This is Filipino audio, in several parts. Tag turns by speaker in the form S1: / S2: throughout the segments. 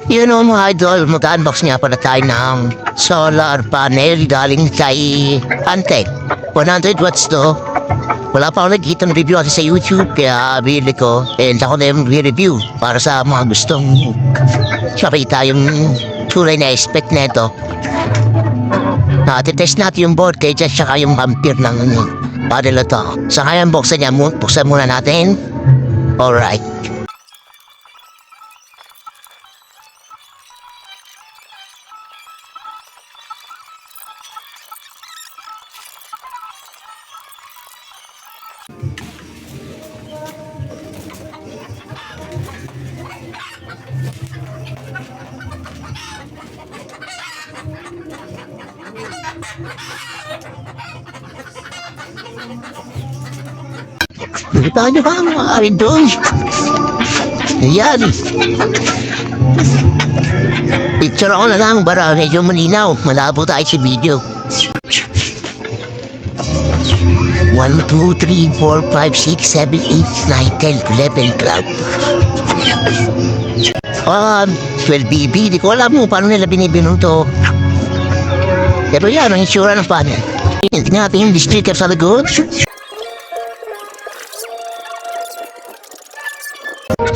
S1: Yun o mga idol, mag-unbox nga pala tayo ng solar panel galing kay Antec. 100 watts to. Wala pa ako nagkita ng review kasi sa YouTube kaya bili ko. And ako na yung review para sa mga gustong makita yung tulay na spec na ito. Titest natin yung voltage at saka yung ampere ng panel na to. So kaya buksan muna natin. Alright. Nakita niyo ba ang mga idol? Ayan. Picture ako na lang para medyo malinaw. Malabo tayo sa video. 1, 2, 3, 4, 5, 6, 7, 8, 9, 10, 11 club. 12 BB. Di ko alam mo paano nila binibinong to. Pero yan, ang insura ng panel. Tingnan natin yung sticker sa likod.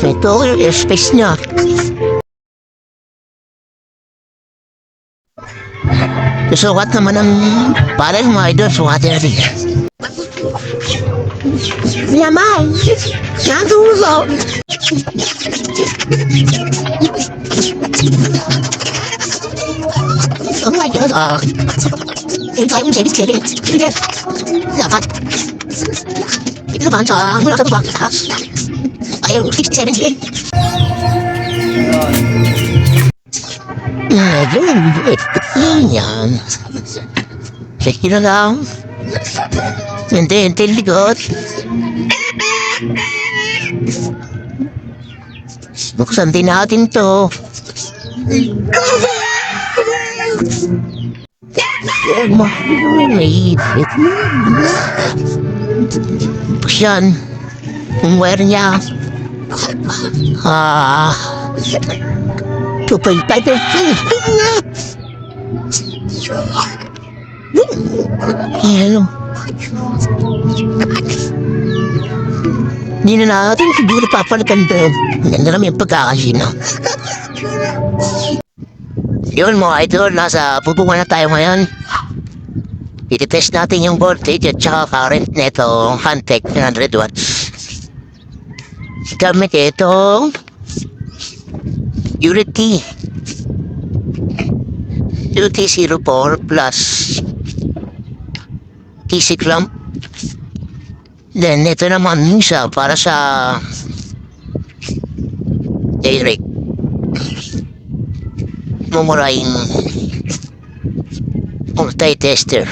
S1: Ito yung airspace niya. Susukat naman ang panel mga idol. Sukatin natin. Yaman! Nadulo! Oh my God! Ito yung service clearance. Dapat. Ito naman sa mula sa bubang taas. Ayaw, 57 din. Yan. Check nyo na lang. Hindi, likod. Buksan din natin to. Mahirap. Yan. Ang wire niya. 2.5 Hello. Hindi na natin siguro papalitan to. Ganda naman yung pagkakasino. Yun mga idol, nasa pupungan na tayo ngayon. Ititest natin yung voltage at saka current neto Antec 100 watts. Gamit itong Unity UT04 plus TC clamp. Then ito naman siya para sa direct mumurahin multi-tester.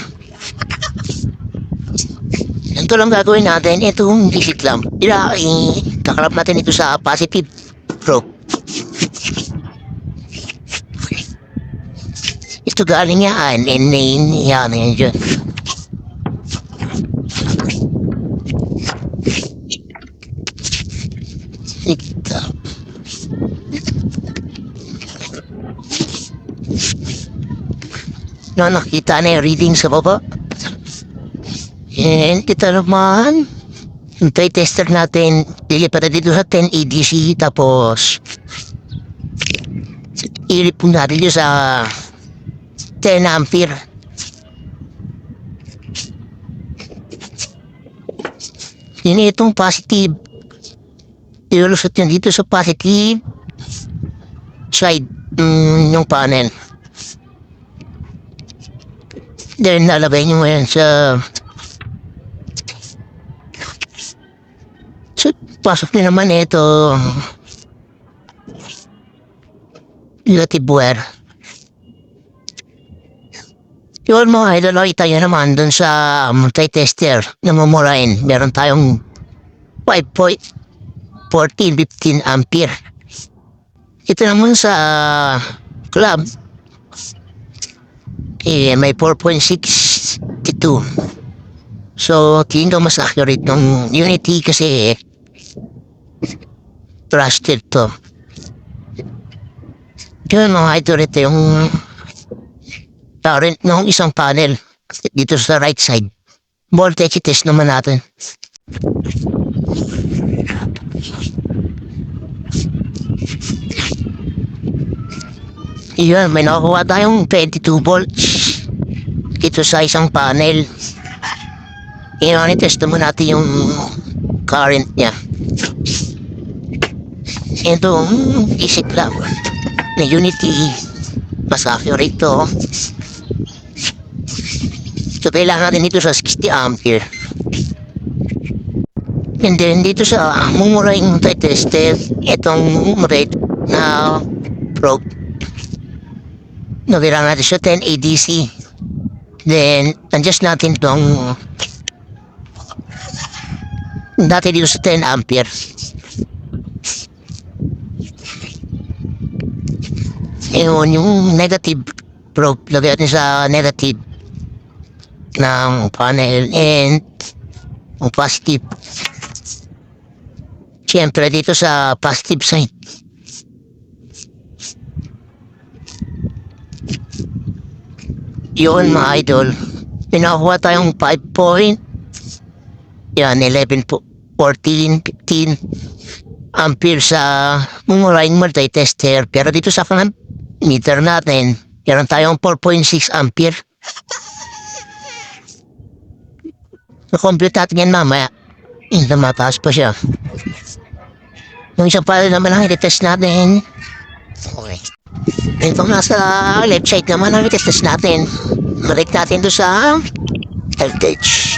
S1: Ito lang gagawin natin, itong DC clamp. Kakalap natin ito sa positive probe. Ito galing yan, yan dyan. Ito. Nakita na yung reading sa baba. And ito naman, yung tester natin, lilipat na dito sa 10 ADC, tapos ilipon natin dito sa 10 ampere. Yun itong positive. Ilulusot yun dito sa positive side yung panel. Then lalagay nyo ngayon sa pasok nyo naman ito negative wire. Yun mga idol, kita nyo naman dun sa multi-tester na mumurahin. Meron tayong 5.14-15 ampere. Ito naman sa club may 4.62. So, tingin ko mas accurate ng Unity kasi trusted to. Yun mga idol, ito yung current ng isang panel dito sa right side. Voltage test naman natin. Iyan, may nakakuha tayong 22 volts dito sa isang panel. Iyan, test naman natin yung current niya. Ito, isip lang na unity. Mas accurate to. So, kailangan natin dito sa 60 ampere. And then, dito sa mumuraing tester, itong rate na probe. Nabilang natin siya 10 ADC. Then, adjust natin itong dati dito sa 10 ampere. Yun, yung negative probe, lagyan natin sa negative ng panel and yung positive. Siyempre, dito sa positive side. Yun mga idol, pinakuha tayong 5 point. Yan, 11 po, 14, 15 ampere sa mumuraing multi-tester. Pero dito sa meter natin, meron tayong 4.6 ampere. Na-compute natin yan mamaya. Hindi mataas pa siya. Yung isang pala naman ang i-test natin. Okay. Itong nasa left side naman ang i-test natin. Balik natin doon sa voltage.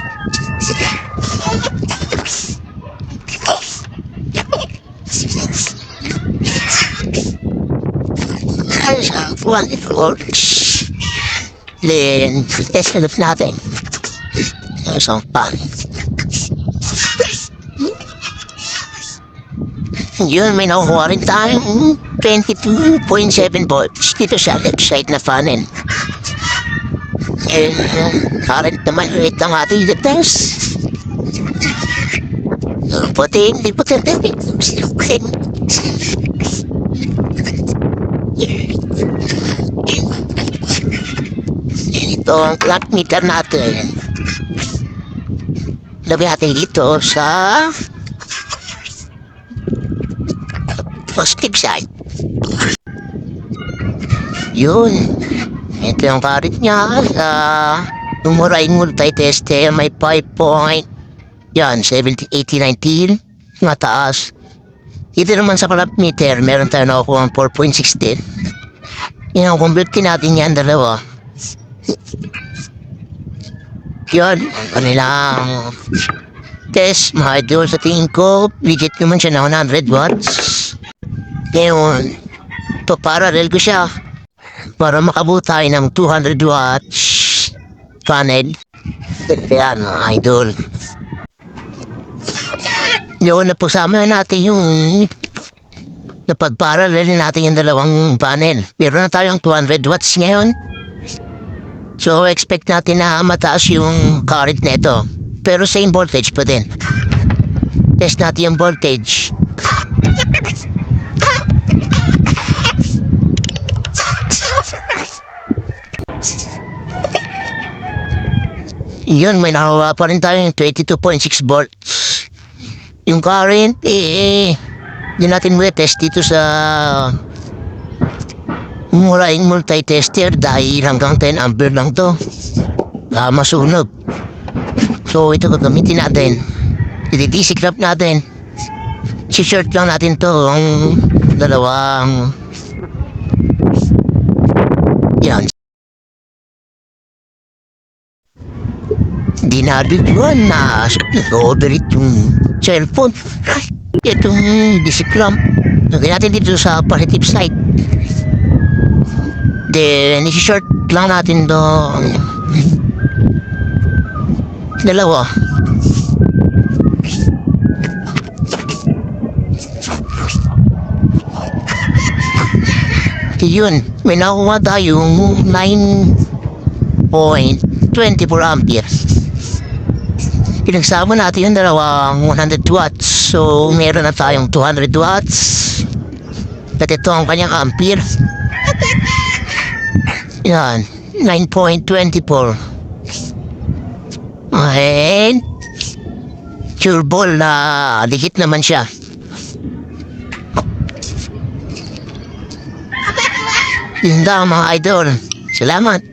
S1: Sa 1 volts. Then, test natin. Isang pan. Yun, may nakukuha rin tayong 22.7 volts dito sa left side na panel. And current naman ulit ang ating test. Puti, hindi puti. Ito ang clock meter natin. Labi natin dito sa positive side. Yun. Ito yung current niya sa mumuraing multi-tester. May 5 point. Yan, 70, 80, 19. Mataas. Dito naman sa clock meter, meron tayo nakukuha ng 4.16. Yan, convert natin yan dalawa. Yun, kanilang test, mga idol, sa tingin ko, legit naman siya na 100 watts. Ngayon, parallel ko siya para makabuo tayo ng 200 watts panel. Kaya mga idol. Yun, napusama natin yung napag-parallel natin yung dalawang panel. Meron na tayong 200 watts ngayon. So, expect natin na mataas yung current nito. Pero same voltage pa din. Test natin yung voltage. Yun, may nakawa pa rin tayo yung 22.6 volts. Yung current, hindi natin muna test dito sa muraing multi-tester dahil hanggang 10 ampere lang to. Masunog. So ito gagamitin natin. I-DC crop natin. Si-short lang natin to ang dalawang yan. Dinabiguan na nag-overheat yung cellphone. Itong DC clamp. Lagyan natin dito sa positive side. Then, isi-short lang natin doon. Dalawa. Yun, may nakuha tayong 9.24 amperes. Pinagsama natin yung dalawang 100 watts. So, meron na tayong 200 watts. At ito ang kanyang ampere. Yan, 9.24. And sure ball na dikit naman siya. Yun daw mga idol. Salamat.